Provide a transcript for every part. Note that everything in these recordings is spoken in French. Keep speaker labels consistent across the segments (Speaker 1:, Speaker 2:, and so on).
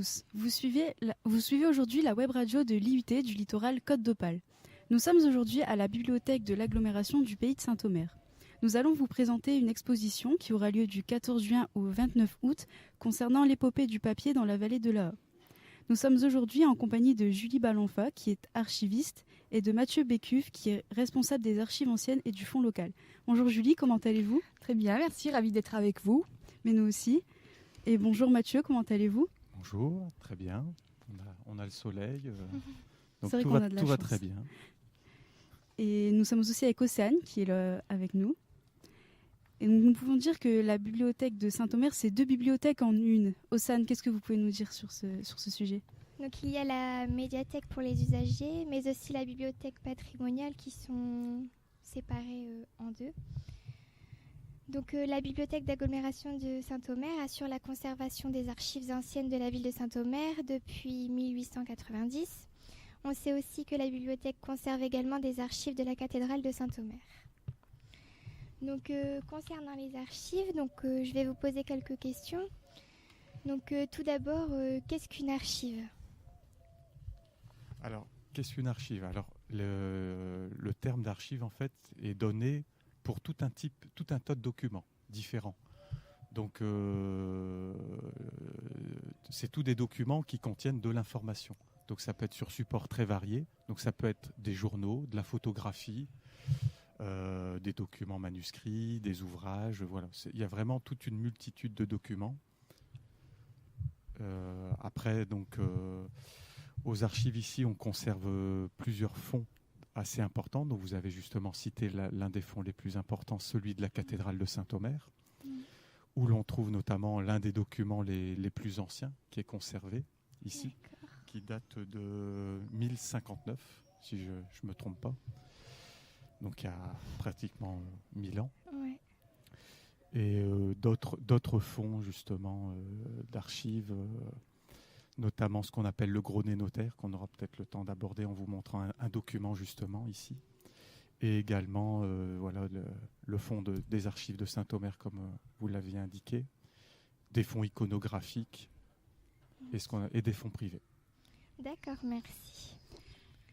Speaker 1: tous, vous suivez aujourd'hui la web radio de l'IUT du littoral Côte d'Opale. Nous sommes aujourd'hui à la bibliothèque de l'agglomération du Pays de Saint-Omer. Nous allons vous présenter une exposition qui aura lieu du 14 juin au 29 août concernant l'épopée du papier dans la vallée de l'Aa. Nous sommes aujourd'hui en compagnie de Julie Balanfa, qui est archiviste, et de Mathieu Bécuve, qui est responsable des archives anciennes et du fonds local. Bonjour Julie, comment allez-vous ?
Speaker 2: Très bien, merci, ravie d'être avec vous.
Speaker 1: Mais nous aussi. Et bonjour Mathieu, comment allez-vous ?
Speaker 3: Bonjour, très bien. On a le soleil, donc
Speaker 1: C'est vrai
Speaker 3: tout va très bien.
Speaker 1: Et nous sommes aussi avec Océane, qui est là avec nous. Et nous pouvons dire que la bibliothèque de Saint-Omer, c'est 2 bibliothèques en une. Océane, qu'est-ce que vous pouvez nous dire sur ce sujet ?
Speaker 4: Donc il y a la médiathèque pour les usagers, mais aussi la bibliothèque patrimoniale qui sont séparées en 2. Donc la bibliothèque d'agglomération de Saint-Omer assure la conservation des archives anciennes de la ville de Saint-Omer depuis 1890. On sait aussi que la bibliothèque conserve également des archives de la cathédrale de Saint-Omer. Donc concernant les archives, je vais vous poser quelques questions. Donc tout d'abord, qu'est-ce qu'une archive ?
Speaker 3: Alors, qu'est-ce qu'une archive ? Alors, le terme d'archive, en fait, est donné pour tout un tas de documents différents. Donc, c'est tous des documents qui contiennent de l'information. Donc, ça peut être sur support très varié. Donc, ça peut être des journaux, de la photographie, des documents manuscrits, des ouvrages. Voilà. Il y a vraiment toute une multitude de documents. Après, donc, aux archives ici, on conserve plusieurs fonds assez importants. Donc, vous avez justement cité l'un des fonds les plus importants, celui de la cathédrale de Saint-Omer, où l'on trouve notamment l'un des documents les plus anciens qui est conservé ici, qui date de 1059, si je ne me trompe pas. Donc, il y a pratiquement 1000 ans.
Speaker 4: Ouais.
Speaker 3: Et d'autres fonds, justement, d'archives, notamment ce qu'on appelle le gros-nez notaire, qu'on aura peut-être le temps d'aborder en vous montrant un document, justement, ici. Et également, le fonds des archives de Saint-Omer, comme vous l'aviez indiqué, des fonds iconographiques et des fonds privés.
Speaker 4: D'accord, merci.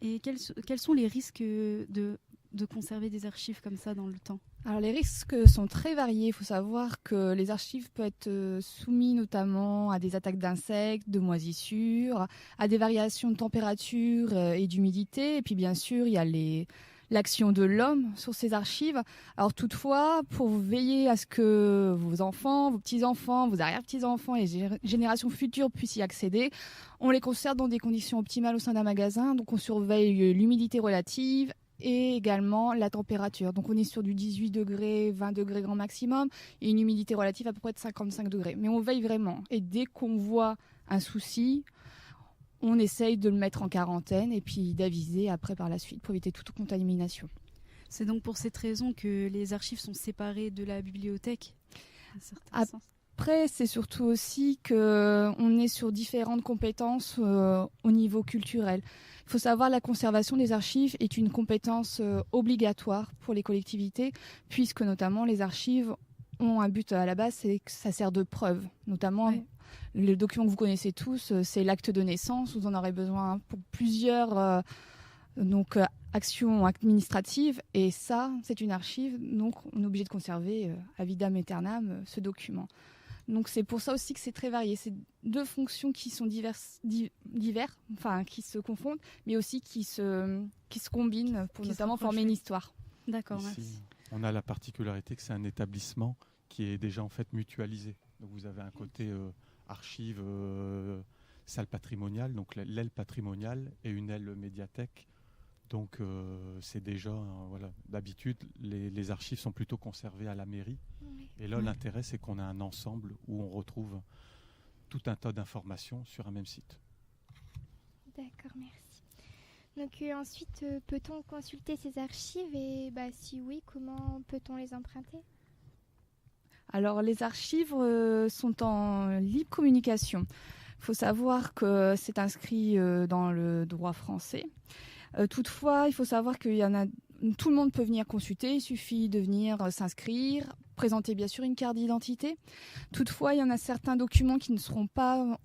Speaker 1: Et quels sont les risques de conserver des archives comme ça dans le temps ?
Speaker 2: Alors les risques sont très variés. Il faut savoir que les archives peuvent être soumises notamment à des attaques d'insectes, de moisissures, à des variations de température et d'humidité. Et puis bien sûr, il y a l'action de l'homme sur ces archives. Alors toutefois, pour veiller à ce que vos enfants, vos petits-enfants, vos arrière-petits-enfants et les générations futures puissent y accéder, on les conserve dans des conditions optimales au sein d'un magasin. Donc on surveille l'humidité relative et également la température. Donc on est sur du 18 degrés, 20 degrés grand maximum et une humidité relative à peu près de 55 degrés. Mais on veille vraiment. Et dès qu'on voit un souci, on essaye de le mettre en quarantaine et puis d'aviser après par la suite pour éviter toute contamination.
Speaker 1: C'est donc pour cette raison que les archives sont séparées de la bibliothèque, à un certain sens.
Speaker 2: Après, c'est surtout aussi qu'on est sur différentes compétences au niveau culturel. Il faut savoir que la conservation des archives est une compétence obligatoire pour les collectivités, puisque notamment les archives ont un but à la base, c'est que ça sert de preuve. Notamment, le document que vous connaissez tous, c'est l'acte de naissance. Vous en aurez besoin pour plusieurs actions administratives. Et ça, c'est une archive. Donc, on est obligé de conserver à vitam aeternam ce document. Donc c'est pour ça aussi que c'est très varié. C'est 2 fonctions qui sont divers, qui se confondent, mais aussi qui se combinent pour notamment former une histoire.
Speaker 1: D'accord,
Speaker 3: ici,
Speaker 1: merci.
Speaker 3: On a la particularité que c'est un établissement qui est déjà en fait mutualisé. Donc vous avez un côté archive, salle patrimoniale, donc l'aile patrimoniale et une aile médiathèque. Donc c'est déjà, d'habitude, les archives sont plutôt conservées à la mairie.
Speaker 4: Oui.
Speaker 3: Et là, l'intérêt, c'est qu'on a un ensemble où on retrouve tout un tas d'informations sur un même site.
Speaker 4: D'accord, merci. Donc ensuite, peut-on consulter ces archives et si oui, comment peut-on les emprunter ?
Speaker 2: Alors les archives sont en libre communication. Il faut savoir que c'est inscrit dans le droit français. Toutefois, il faut savoir qu'il y en a, tout le monde peut venir consulter, il suffit de venir s'inscrire, présenter bien sûr une carte d'identité. Toutefois, il y en a certains documents qui ne seront pas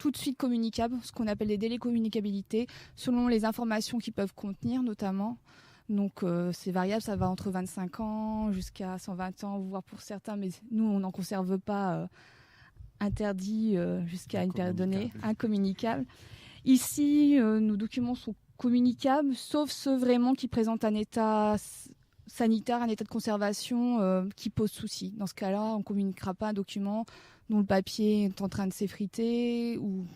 Speaker 2: tout de suite communicables, ce qu'on appelle des délais communicabilité, selon les informations qu'ils peuvent contenir notamment. Donc c'est variable, ça va entre 25 ans jusqu'à 120 ans, voire pour certains, mais nous on n'en conserve pas interdit jusqu'à une période donnée, incommunicable. Ici, nos documents sont communicables, sauf ceux vraiment qui présentent un état sanitaire, un état de conservation qui pose souci. Dans ce cas-là, on ne communiquera pas un document dont le papier est en train de s'effriter ou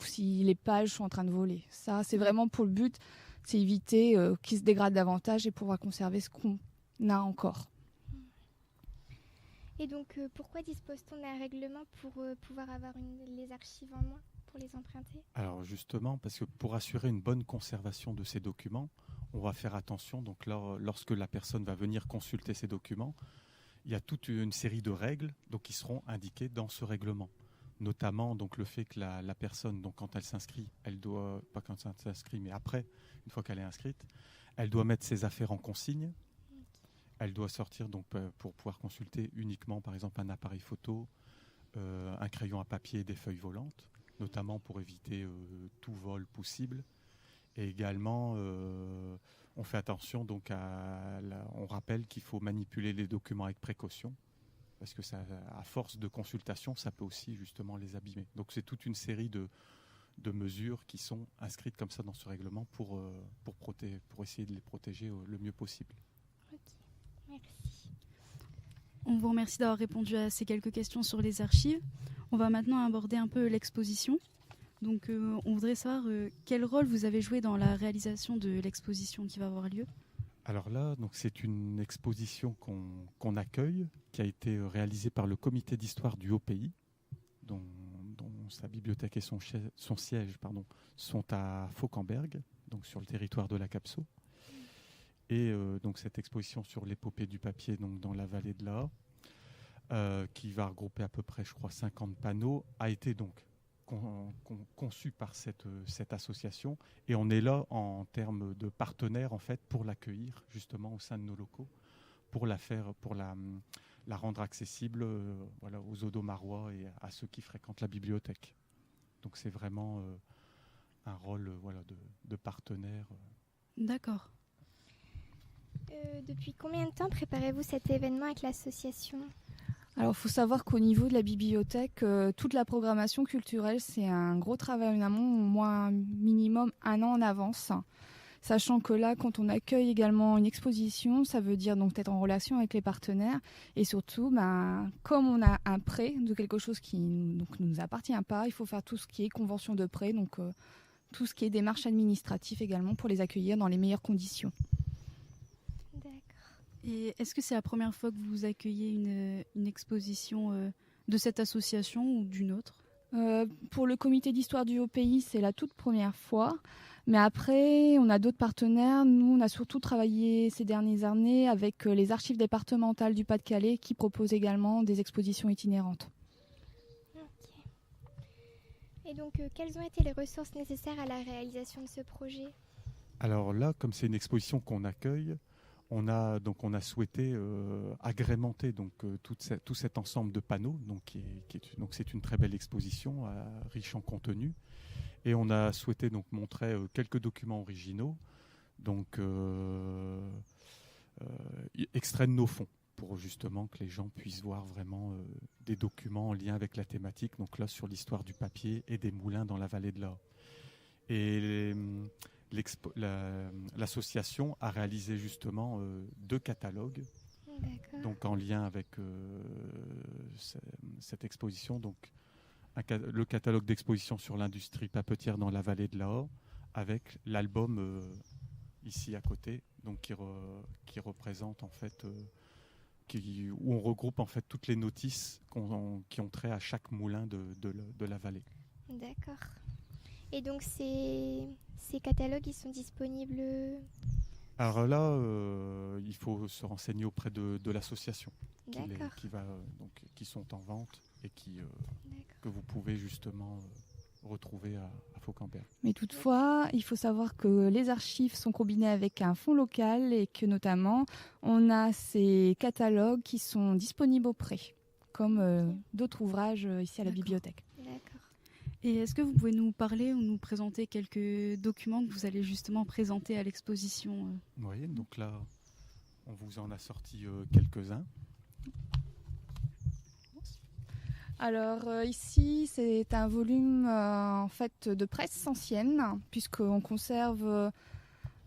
Speaker 2: si les pages sont en train de voler. Ça, c'est vraiment pour le but, c'est éviter qu'il se dégrade davantage et pouvoir conserver ce qu'on a encore.
Speaker 4: Et donc, pourquoi dispose-t-on d'un règlement pour pouvoir avoir les archives en main, pour les emprunter ?
Speaker 3: Alors justement, parce que pour assurer une bonne conservation de ces documents, on va faire attention. Donc lorsque la personne va venir consulter ces documents, il y a toute une série de règles donc, qui seront indiquées dans ce règlement. Notamment donc, le fait que la personne, donc, quand elle s'inscrit, elle doit, pas quand elle s'inscrit, mais après, une fois qu'elle est inscrite, elle doit mettre ses affaires en consigne. Elle doit sortir donc, pour pouvoir consulter uniquement, par exemple, un appareil photo, un crayon à papier et des feuilles volantes, notamment pour éviter tout vol possible. Et également, on fait attention, donc on rappelle qu'il faut manipuler les documents avec précaution, parce que ça, à force de consultation, ça peut aussi justement les abîmer. Donc c'est toute une série de mesures qui sont inscrites comme ça dans ce règlement pour essayer de les protéger le mieux possible.
Speaker 4: Ok, merci.
Speaker 1: On vous remercie d'avoir répondu à ces quelques questions sur les archives. On va maintenant aborder un peu l'exposition. Donc on voudrait savoir quel rôle vous avez joué dans la réalisation de l'exposition qui va avoir lieu.
Speaker 3: Alors là, donc c'est une exposition qu'on accueille, qui a été réalisée par le comité d'histoire du Haut-Pays, dont sa bibliothèque et son siège sont à Fauquemberg, donc sur le territoire de la Capso. Et donc cette exposition sur l'épopée du papier donc dans la vallée de l'Aa, qui va regrouper à peu près, je crois, 50 panneaux, a été donc conçu par cette association, et on est là en termes de partenaires en fait pour l'accueillir justement au sein de nos locaux, pour la rendre accessible voilà, aux Odo-Marois et à ceux qui fréquentent la bibliothèque. Donc c'est vraiment un rôle voilà, de partenaire.
Speaker 1: D'accord.
Speaker 4: Depuis combien de temps préparez-vous cet événement avec l'association ?
Speaker 2: Alors, il faut savoir qu'au niveau de la bibliothèque, toute la programmation culturelle, c'est un gros travail en amont, au moins minimum 1 an en avance. Sachant que là, quand on accueille également une exposition, ça veut dire donc être en relation avec les partenaires. Et surtout, comme on a un prêt de quelque chose qui ne nous appartient pas, il faut faire tout ce qui est convention de prêt, donc tout ce qui est démarches administratives également pour les accueillir dans les meilleures conditions.
Speaker 1: Et est-ce que c'est la première fois que vous accueillez une exposition de cette association ou d'une autre ?
Speaker 2: Pour le comité d'histoire du Haut-Pays, c'est la toute première fois. Mais après, on a d'autres partenaires. Nous, on a surtout travaillé ces dernières années avec les archives départementales du Pas-de-Calais qui proposent également des expositions itinérantes.
Speaker 4: Ok. Et donc, quelles ont été les ressources nécessaires à la réalisation de ce projet ?
Speaker 3: Alors là, comme c'est une exposition qu'on accueille, on a souhaité agrémenter tout cet ensemble de panneaux, donc c'est une très belle exposition riche en contenu, et on a souhaité donc montrer quelques documents originaux, donc extraits de nos fonds, pour justement que les gens puissent voir vraiment des documents en lien avec la thématique, donc là sur l'histoire du papier et des moulins dans la vallée de l'Aa. Et l'association a réalisé justement 2 catalogues, donc en lien avec cette exposition. Donc le catalogue d'exposition sur l'industrie papetière dans la vallée de l'Aa, avec l'album ici à côté, donc qui représente en fait où on regroupe en fait toutes les notices qui ont trait à chaque moulin de la vallée.
Speaker 4: D'accord. Et donc ces catalogues, ils sont disponibles ?
Speaker 3: Alors là, il faut se renseigner auprès de l'association qui sont en vente et que vous pouvez justement retrouver à Fauquemberg.
Speaker 2: Mais toutefois, il faut savoir que les archives sont combinées avec un fonds local et que notamment, on a ces catalogues qui sont disponibles au prêt, comme d'autres ouvrages ici à la bibliothèque.
Speaker 4: D'accord.
Speaker 1: Et est-ce que vous pouvez nous parler ou nous présenter quelques documents que vous allez justement présenter à l'exposition
Speaker 3: Oui, donc là, on vous en a sorti quelques-uns.
Speaker 2: Alors ici, c'est un volume en fait de presse ancienne, puisqu'on conserve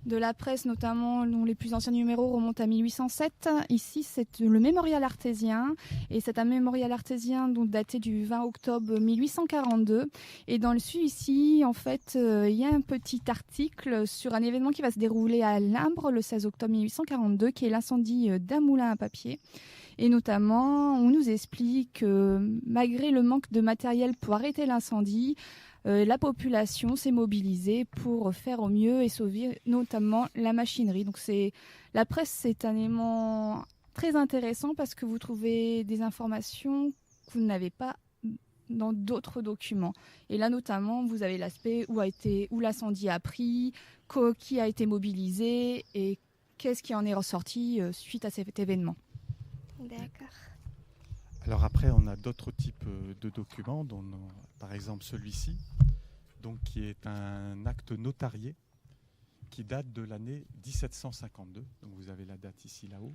Speaker 2: de la presse, notamment dont les plus anciens numéros remontent à 1807. Ici, c'est le mémorial artésien, et c'est un mémorial artésien donc daté du 20 octobre 1842. Et dans le dessus ici, en fait, il y a un petit article sur un événement qui va se dérouler à Limbre le 16 octobre 1842, qui est l'incendie d'un moulin à papier. Et notamment, on nous explique que malgré le manque de matériel pour arrêter l'incendie, la population s'est mobilisée pour faire au mieux et sauver notamment la machinerie. Donc la presse, c'est un élément très intéressant parce que vous trouvez des informations que vous n'avez pas dans d'autres documents. Et là, notamment, vous avez l'aspect où l'incendie a pris, qui a été mobilisé et qu'est-ce qui en est ressorti suite à cet événement.
Speaker 4: D'accord.
Speaker 3: Alors après, on a d'autres types de documents, dont par exemple celui-ci, donc qui est un acte notarié qui date de l'année 1752. Donc vous avez la date ici là-haut,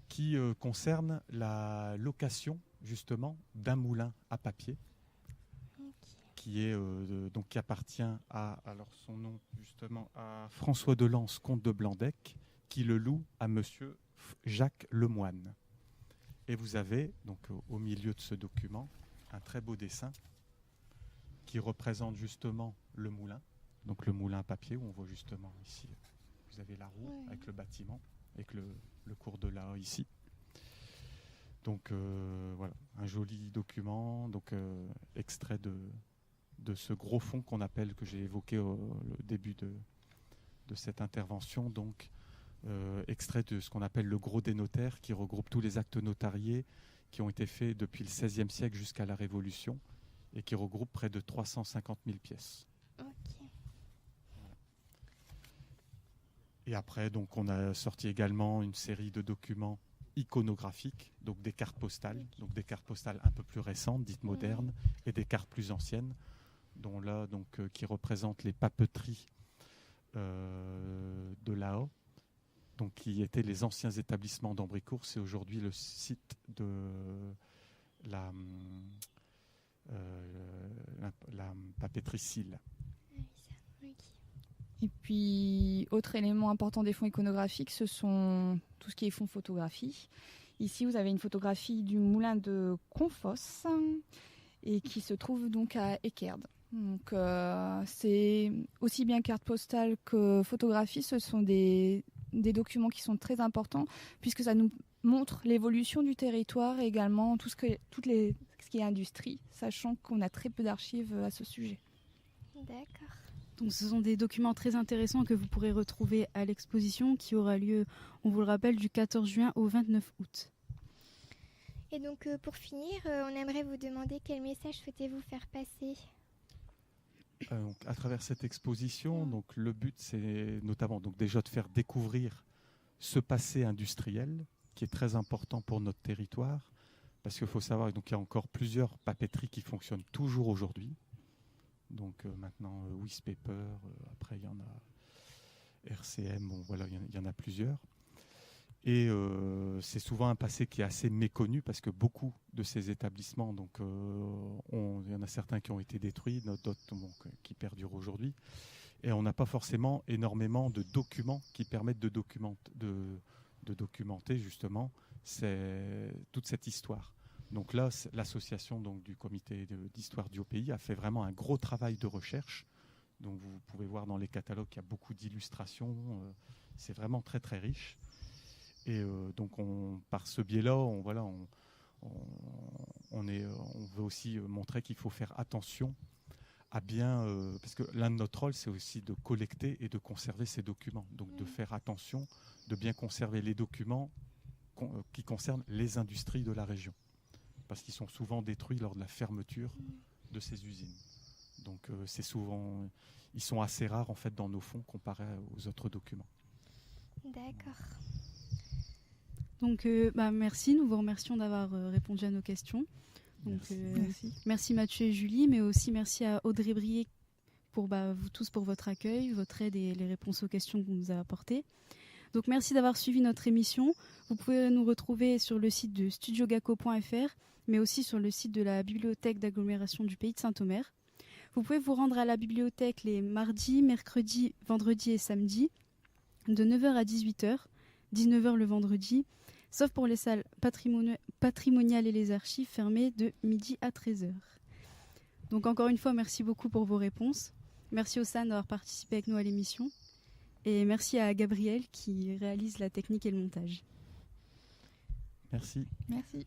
Speaker 3: qui concerne la location justement d'un moulin à papier, qui est donc qui appartient à son nom justement à François de Lens, comte de Blandec, qui le loue à Monsieur Jacques Lemoine. Et vous avez donc au milieu de ce document un très beau dessin qui représente justement le moulin, donc le moulin à papier où on voit justement ici, vous avez la roue avec le bâtiment, avec le cours de l'A ici. Donc voilà, un joli document, donc extrait de ce gros fond qu'on appelle, que j'ai évoqué au début de cette intervention, donc extrait de ce qu'on appelle le gros des notaires, qui regroupe tous les actes notariés qui ont été faits depuis le XVIe siècle jusqu'à la Révolution et qui regroupe près de 350 000 pièces.
Speaker 4: Okay.
Speaker 3: Et après, donc, on a sorti également une série de documents iconographiques, donc des cartes postales, donc des cartes postales un peu plus récentes, dites modernes, et des cartes plus anciennes, dont là, donc, qui représentent les papeteries de Laon, donc qui étaient les anciens établissements d'Ambricourt. C'est aujourd'hui le site de la papeterie Sille.
Speaker 2: Et puis, autre élément important des fonds iconographiques, ce sont tout ce qui est fonds photographie. Ici, vous avez une photographie du moulin de Confosse et qui se trouve donc à Équerde. Donc, c'est aussi bien carte postale que photographie. Ce sont des documents qui sont très importants puisque ça nous montre l'évolution du territoire et également ce qui est industrie, sachant qu'on a très peu d'archives à ce sujet.
Speaker 4: D'accord.
Speaker 1: Donc ce sont des documents très intéressants que vous pourrez retrouver à l'exposition qui aura lieu, on vous le rappelle, du 14 juin au 29 août.
Speaker 4: Et donc pour finir, on aimerait vous demander quel message souhaitez-vous faire passer ?
Speaker 3: Donc, à travers cette exposition, donc, le but, c'est notamment donc, déjà de faire découvrir ce passé industriel qui est très important pour notre territoire, parce qu'il faut savoir qu'il y a encore plusieurs papeteries qui fonctionnent toujours aujourd'hui. Donc maintenant, Wispaper, après il y en a RCM, bon, voilà, il y en a plusieurs. Et c'est souvent un passé qui est assez méconnu parce que beaucoup de ces établissements, donc il y en a certains qui ont été détruits, d'autres qui perdurent aujourd'hui. Et on n'a pas forcément énormément de documents qui permettent de documenter justement toute cette histoire. Donc là, l'association du comité d'histoire du Haut-Pays a fait vraiment un gros travail de recherche. Donc vous pouvez voir dans les catalogues qu'il y a beaucoup d'illustrations. C'est vraiment très très riche. Et donc par ce biais-là, on veut aussi montrer qu'il faut faire attention à bien, parce que l'un de notre rôle, c'est aussi de collecter et de conserver ces documents. Donc de faire attention, de bien conserver les documents qui concernent les industries de la région, parce qu'ils sont souvent détruits lors de la fermeture de ces usines. Donc ils sont assez rares en fait dans nos fonds comparés aux autres documents.
Speaker 4: D'accord.
Speaker 1: Donc merci, nous vous remercions d'avoir répondu à nos questions. Donc,
Speaker 2: Merci.
Speaker 1: merci Mathieu et Julie, mais aussi merci à Audrey Brier pour vous tous pour votre accueil, votre aide et les réponses aux questions qu'on nous a apportées. Donc merci d'avoir suivi notre émission. Vous pouvez nous retrouver sur le site de studiogaco.fr, mais aussi sur le site de la bibliothèque d'agglomération du Pays de Saint-Omer. Vous pouvez vous rendre à la bibliothèque les mardis, mercredis, vendredis et samedis, de 9h à 18h, 19h le vendredi, sauf pour les salles patrimoniales et les archives fermées de midi à 13h. Donc encore une fois, merci beaucoup pour vos réponses. Merci Ossan d'avoir participé avec nous à l'émission. Et merci à Gabriel qui réalise la technique et le montage.
Speaker 3: Merci.
Speaker 2: Merci.